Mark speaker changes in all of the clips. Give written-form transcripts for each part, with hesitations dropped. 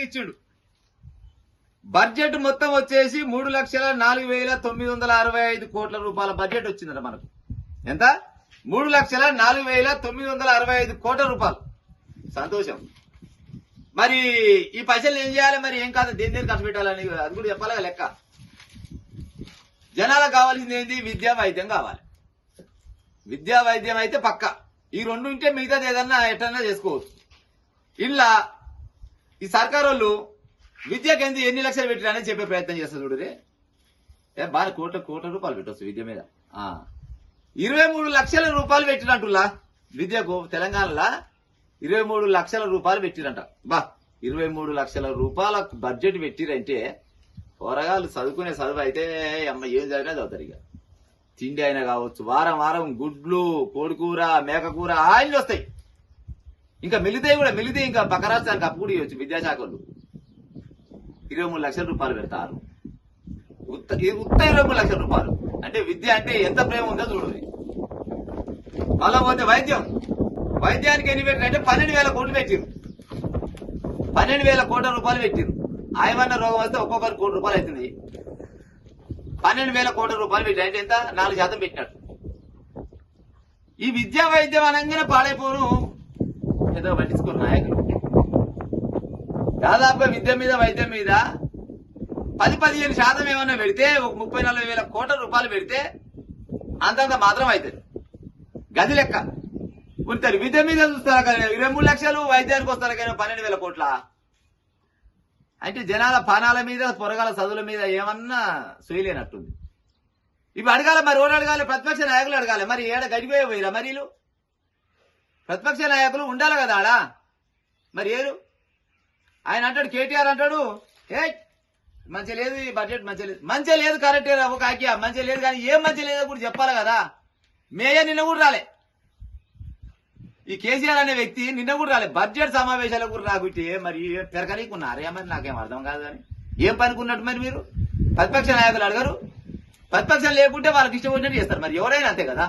Speaker 1: ఇచ్చిండు. బడ్జెట్ మొత్తం వచ్చేసి 3,04,965 కోట్ల రూపాయల బడ్జెట్ వచ్చిందట మనకు. ఎంత? 3,04,965 కోట్ల రూపాయలు. సంతోషం. మరి ఈ పైసలు ఏం చేయాలి? మరి ఏం కాదు, దేని దేని ఖర్చు పెట్టాలని అది కూడా చెప్పాలి లెక్క. జనాలకు కావాల్సింది ఏంటి? విద్యా వైద్యం కావాలి. విద్యా వైద్యం అయితే పక్క. ఈ రెండు ఉంటే మిగతాది ఏదన్నా ఎట్టన్నా చేసుకోవచ్చు. ఇలా ఈ సర్కారు వాళ్ళు విద్యకి ఎన్ని లక్షలు పెట్టిరని చెప్పే ప్రయత్నం చేస్తారు. చూడరే బాగా కోట్ల రూపాయలు పెట్టవచ్చు విద్య మీద. 23 లక్షల రూపాయలు పెట్టినట్టులా విద్యకు. తెలంగాణలో 23 లక్షల రూపాయలు పెట్టిరంట. 23 లక్షల రూపాయల బడ్జెట్ పెట్టిరంటే పోరగాళ్ళు చదువుకునే చదువు అయితే అమ్మ ఏం చదివినా చదువుతారు. ఇక తిండి అయినా కావచ్చు, వారం వారం గుడ్లు, కోడికూర, మేకకూర ఆయనలు వస్తాయి. ఇంకా మిలితే ఇంకా పక్క రాష్ట్రానికి అప్పు కూడా ఇవ్వచ్చు విద్యాశాఖ వాళ్ళు. 23 లక్షల రూపాయలు పెడతారు. ఉత్త 23 లక్షల రూపాయలు అంటే విద్య అంటే ఎంత ప్రేమ ఉందో చూడండి. మళ్ళా పోతే వైద్యానికి ఎన్ని పెట్టినంటే 12,000 కోట్లు పెట్టిరు. 12,000 కోట్ల రూపాయలు పెట్టిరు. ఆయమన్న రోగం వస్తే ఒక్కొక్కరు ₹1 కోటి అవుతుంది. 12,000 కోట్ల రూపాయలు పెట్టి అంటే ఎంత? 4% పెట్టినట్టు. ఈ విద్యా వైద్యం అనగానే పాడైపోను ఏదో పట్టించుకున్న నాయకులు. దాదాపుగా విద్య మీద వైద్యం మీద 10-15% ఏమన్నా పెడితే, ఒక 30-40 కోట్ల రూపాయలు పెడితే అంతంత మాత్రం అవుతుంది. గది లెక్క ఉంటారు. విద్య మీద చూస్తారా కానీ 23 లక్షలు, వైద్యానికి వస్తారా కానీ 12,000 కోట్ల అంటే జనాల పానాల మీద, పొరగాల చదువుల మీద ఏమన్నా సొయ్యలేనట్టుంది. ఇవి అడగాలి మరి. ఓడి అడగాలి? ప్రతిపక్ష నాయకులు అడగాలి. మరి ఏడ గడిపోయిరా మరి? ప్రతిపక్ష నాయకులు ఉండాలి కదా ఆడ. మరి ఏరు ఆయన అంటాడు, కేటీఆర్ అంటాడు, మంచి లేదు ఈ బడ్జెట్, మంచి లేదు కరెక్టే ఒక ఆక్యా మంచి లేదు, కానీ ఏం మంచి లేదో కూడా చెప్పాలి కదా. మేయర్ నిన్న కూడా రాలే. ఈ కేసీఆర్ అనే వ్యక్తి నిన్న కూడా రాలే బడ్జెట్ సమావేశాలకు కూడా రాకుంటే మరి పెరకనీకున్నారే మరి నాకేం అర్థం కాదు. కానీ ఏం పనుకున్నట్టు మరి మీరు? ప్రతిపక్ష నాయకులు అడగరు. ప్రతిపక్షం లేకుంటే వాళ్ళకి ఇష్టం వచ్చినట్టు చేస్తారు. మరి ఎవరైనా అంతే కదా.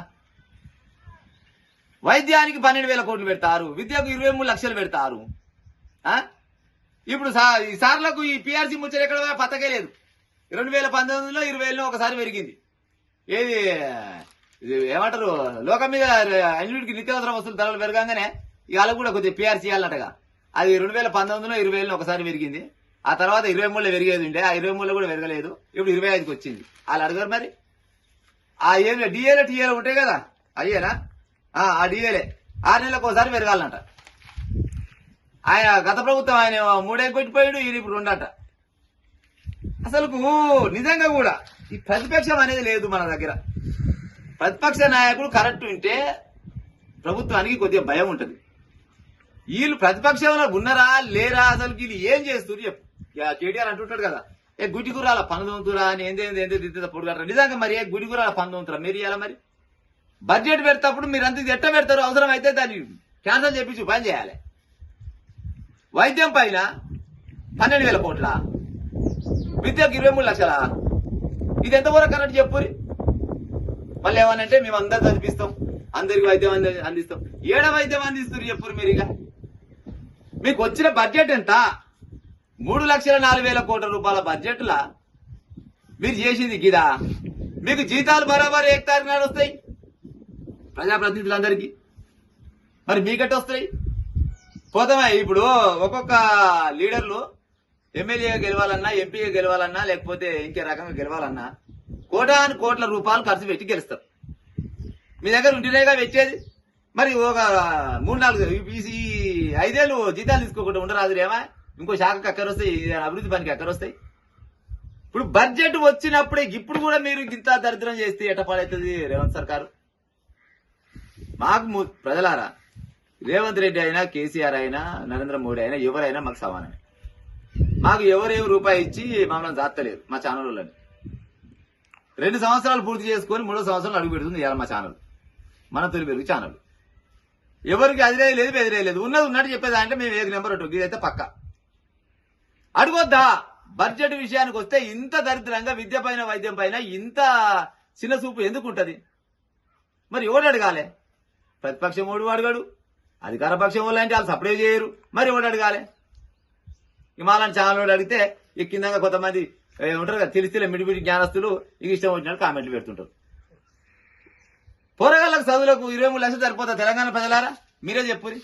Speaker 1: వైద్యానికి 12,000 కోట్లు పెడతారు, విద్యకు 23 లక్షలు పెడతారు. ఇప్పుడు ఈ సార్లకు ఈ పిఆర్సీ ముచ్చట ఎక్కడ పత్తకే లేదు. 2019లో 20,000 ఒకసారి పెరిగింది. ఏది ఏమంటారు, లోకం మీద అన్నిటికి నిత్యావసర వస్తువులు ధరలు పెరగానే ఇవాళ కూడా కొద్దిగా పిఆర్సీ ఇవ్వాలన్నట్టుగా. అది 2019లో 20,000 ఒకసారి పెరిగింది. ఆ తర్వాత 23లో పెరిగేది ఉండే, ఆ 23లో కూడా పెరగలేదు. ఇప్పుడు 25కి వచ్చింది. వాళ్ళు అడగారు మరి. ఆ ఏం డిఏలో టీఏలో ఉంటాయి కదా, అయ్యేనా? ఆ డిఏలే 6 నెలలకు ఒకసారి పెరగాలంట. ఆయన గత ప్రభుత్వం ఆయన 3 పెట్టిపోయాడు, ఈయన ఇప్పుడు 2 అంట. అసలుకు నిజంగా కూడా ఈ ప్రతిపక్షం అనేది లేదు మన దగ్గర. ప్రతిపక్ష నాయకులు కరెక్ట్ ఉంటే ప్రభుత్వానికి కొద్దిగా భయం ఉంటుంది. వీళ్ళు ప్రతిపక్షంలో ఉన్నారా లేరా, అసలు వీళ్ళు ఏం చేస్తారు చెప్పు. కేటీఆర్ అంటుంటాడు కదా, గుడి కూరాల పనుదొంతురా అని ఏంది పొడుగట్రా. నిజంగా మరి గుడి కూరాల పనుదొంతురా మీరు ఇవ్వాలా? మరి బడ్జెట్ పెడతప్పుడు మీరు అంత ఎట్ట పెడతారు? అవసరం అయితే దాన్ని క్యాన్సల్ చేపించి పని చేయాలి. వైద్యం పైన 12,000 కోట్ల, విద్యకు 23 లక్షల. ఇది ఎంతవరకు కరెక్ట్ చెప్పురి. మళ్ళీ ఏమనంటే మేము అందరు చదివిస్తాం, అందరికి వైద్యం అందిస్తాం. ఏడ వైద్యం అందిస్తారు చెప్పురు మీరు. ఇక మీకు వచ్చిన బడ్జెట్ ఎంత? 3,04,000 కోట్ల రూపాయల బడ్జెట్లా మీరు చేసింది గిదా. మీకు జీతాలు బరాబర్ 1 తారీఖు నాడు వస్తాయి ప్రజాప్రతినిధులందరికీ. మరి మీకట్టు వస్తాయి పోతామా? ఇప్పుడు ఒక్కొక్క లీడర్లు ఎమ్మెల్యేగా గెలవాలన్నా, ఎంపీగా గెలవాలన్నా, లేకపోతే ఇంకే రకంగా గెలవాలన్నా కోటాను కోట్ల రూపాయలు ఖర్చు పెట్టి గెలుస్తారు. మీ దగ్గర ఉంటేనేగా వచ్చేది. మరి ఒక 3-4 ఈ 5 ఏళ్ళు జీతాలు తీసుకోకుండా ఉండరాదురేమా? ఇంకో శాఖకు ఎక్కరొస్తాయి, అభివృద్ధి పనికి ఎక్కరొస్తాయి. ఇప్పుడు బడ్జెట్ వచ్చినప్పుడే ఇప్పుడు కూడా మీరు ఇంత దరిద్రం చేస్తే ఎట్ట పడవుతుంది రేవంత్ సర్కారు? మాకు ప్రజలారా, రేవంత్ రెడ్డి అయినా, కేసీఆర్ అయినా, నరేంద్ర మోడీ అయినా ఎవరైనా మాకు సమానమే. మాకు ఎవరేం రూపాయి ఇచ్చి మమ్మల్ని జాతలేరు. మా ఛానల్ వాళ్ళని 2 సంవత్సరాలు పూర్తి చేసుకొని 3వ సంవత్సరాలు అడుగు పెడుతుంది ఇవాళ మా ఛానల్, మన తొలి పెరుగు ఛానల్. ఎవరికి అదిరే లేదు బెదిరే లేదు. ఉన్నది ఉన్నట్టు చెప్పేదా అంటే మేము 1 నెంబర్ 1 ఇదైతే పక్క. అడుగొద్దా? బడ్జెట్ విషయానికి వస్తే ఇంత దరిద్రంగా విద్య పైన, వైద్యం పైన ఇంత చిన్న చూపు ఎందుకు ఉంటది? మరి ఎవడు అడగాలి? ప్రతిపక్షం ఓడు అడగాడు, అధికార పక్షం వాళ్ళు అంటే వాళ్ళు సప్లై చేయరు. మరి ఎవడు అడగాలి? మాలాంటి ఛానల్ అడిగితే ఇక కింద కొంతమంది ఉంటారు కదా తెలిసి మిడిమిడి జ్ఞానస్తులు ఇక ఇష్టం వచ్చినట్టు కామెంట్లు పెడుతుంటారు. పోరగాళ్ళకు చదువులకు 23 లక్షలు సరిపోతా తెలంగాణ ప్రజలారా? మీరే చెప్పురి.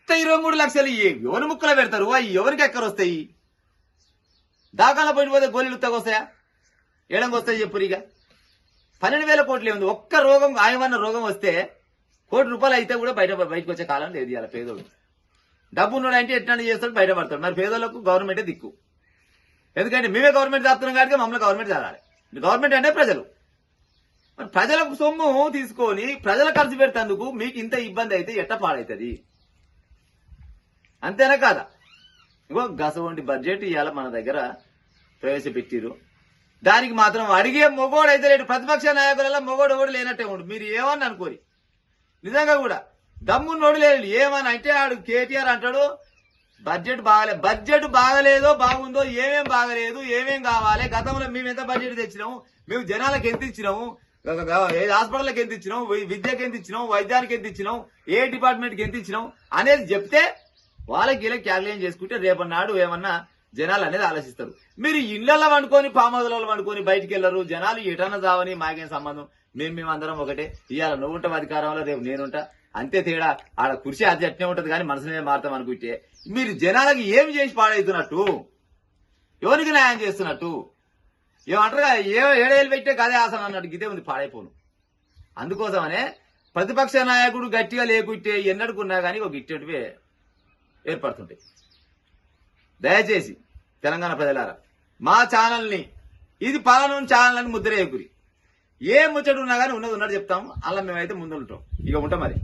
Speaker 1: 23 లక్షలు ఎవరి ముక్కలో పెడతారు? అవి ఎవరికి ఎక్కర వస్తాయి? దాఖలా పోయిపోతే గోళీలు ఉత్తగొస్తాయా? ఏడంగా వస్తాయి చెప్పురు. ఇక 12,000 కోట్లు ఏముంది? ఒక్క రోగం ఆయమన్న రోగం వస్తే ₹1 కోటి అయితే కూడా బయటకు వచ్చే కాలం లేదు. ఇలా పేదోడు డబ్బు ఉన్నాడు అంటే ఎట్లా చేస్తాడు, బయటపడతాడు. మరి పేదోళ్లకు గవర్నమెంటే దిక్కు. ఎందుకంటే మేమే గవర్నమెంట్ చేస్తున్నాం కాబట్టి మమ్మల్ని గవర్నమెంట్ చేయాలి. గవర్నమెంట్ అంటే ప్రజలు. మరి ప్రజలకు సొమ్ము తీసుకొని ప్రజలు ఖర్చు పెడతాందుకు మీకు ఇంత ఇబ్బంది అయితే ఎట్ట పాడైతుంది? అంతేనా కాదా? ఇంకో గసవంటి బడ్జెట్ ఇవాళ మన దగ్గర ప్రవేశపెట్టిరు. దానికి మాత్రం అడిగే మొగోడు అయితే లేడు. ప్రతిపక్ష నాయకులలో మొగోడు ఎవడు లేనట్టే ఉండు. మీరు ఏమని అనుకోరి. నిజంగా కూడా దమ్మున్నోడు లేడు. ఏమని అంటే ఆడు కేటీఆర్ అంటాడు బడ్జెట్ బాగలేదో బాగుందో, ఏమేం బాగలేదు, ఏమేం కావాలి, గతంలో మేము ఎంత బడ్జెట్ తెచ్చినాము, మేము జనాలకు ఎంత ఇచ్చినాము, హాస్పిటల్కి ఎంత ఇచ్చినాం, విద్యకి ఎంత ఇచ్చినాం, వైద్యానికి ఎంత ఇచ్చినాం, ఏ డిపార్ట్మెంట్కి ఎంత ఇచ్చినాం అనేది చెప్తే వాళ్ళకి ఇలా క్యాల్కులేషన్ చేసుకుంటే రేపన్నాడు ఏమన్నా జనాలు అనేది ఆలోచిస్తారు. మీరు ఇళ్లలో వండుకొని పామదులలో వండుకొని బయటికి వెళ్లరు. జనాలు ఎటన్నా చావని మాకేం సంబంధం, మేమందరం ఒకటే. ఇవాళ నువ్వు ఉంటావు అధికారంలో, రేపు నేనుంటా, అంతే తేడా. ఆడ కుర్చీ అది అట్నే ఉంటది కానీ మనసునే మారుతాం అనుకుంటే మీరు జనాలకి ఏమి చేసి పాడవుతున్నట్టు, ఎవరికి న్యాయం చేస్తున్నట్టు? ఏమంటారు ఏడేళ్ళు పెట్టే కదే ఆసనం అన్నట్టు గిదే ఉంది పాడైపోను. అందుకోసమనే ప్రతిపక్ష నాయకుడు గట్టిగా లేకుంటే ఎన్నడుకున్నా కానీ ఒక గిట్టేటివే ఏర్పడుతుంటాయి. దయచేసి తెలంగాణ ప్రజలారా మా ఛానల్ని ఇది పలానా ఛానల్ అని ముద్ర వేయకురి. ఏ ముచ్చట ఉన్నా కానీ ఉన్నది ఉన్నట్టు చెప్తాము. అలా మేమైతే ముందు ఉంటాం. ఇక ఉంటాం మరి.